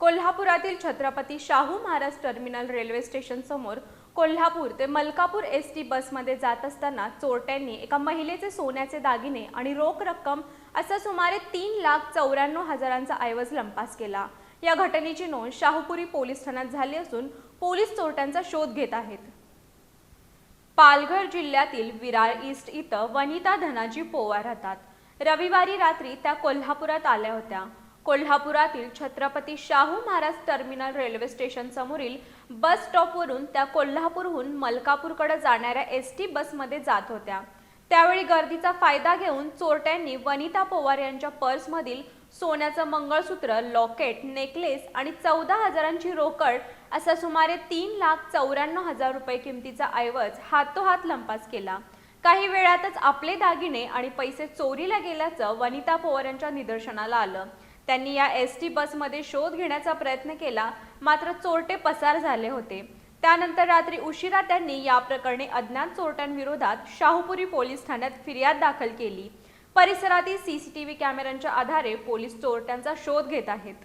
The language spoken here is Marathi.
कोल्हापुरातील Chhatrapati Shahu Maharaj terminal railway station समोर कोल्हापूर ते मलकापूर एसटी बसमध्ये जात असताना चोरट्यांनी एका महिलेचे सोन्याचे दागिने आणि रोख रक्कम असा सुमारे 3,94,000चा ऐवज लंपास केला। या घटनेची नोंद शाहूपुरी पोलीस ठाण्यात झाली असून पोलीस चोरट्यांचा शोध घेत आहेत। पालघर जिल्ह्यातील विरार ईस्ट इथं वनिता धनाजी पोवार राहतात। रविवारी रात्री त्या कोल्हापुरात आल्या होत्या। कोल्हापुरातील Chhatrapati Shahu Maharaj terminal railway station समोरील बस स्टॉपवरून त्या कोल्हापूरहून मलकापूरकडे जाणाऱ्या एसटी बसमध्ये जात होत्या। त्यावेळी गर्दीचा फायदा घेऊन चोरट्यांनी वनिता पोवार यांच्या पर्समधील सोन्याचं मंगळसूत्र, लॉकेट, नेकलेस आणि 14,000ची रोकड असा सुमारे 3,94,000 रुपये किमतीचा ऐवज हातोहात लंपास केला। काही वेळातच आपले दागिने आणि पैसे चोरीला गेल्याचं वनिता पोवार यांच्या निदर्शनाला आलं। त्यांनी या एसटी बसमध्ये शोध घेण्याचा प्रयत्न केला, मात्र चोरटे पसार झाले होते। त्यानंतर रात्री उशिरा त्यांनी या प्रकरणी अज्ञात चोरट्यांविरोधात शाहूपुरी पोलीस ठाण्यात फिर्याद दाखल केली। परिसरातील सीसीटीव्ही कॅमेऱ्यांच्या आधारे पोलीस चोरट्यांचा शोध घेत आहेत।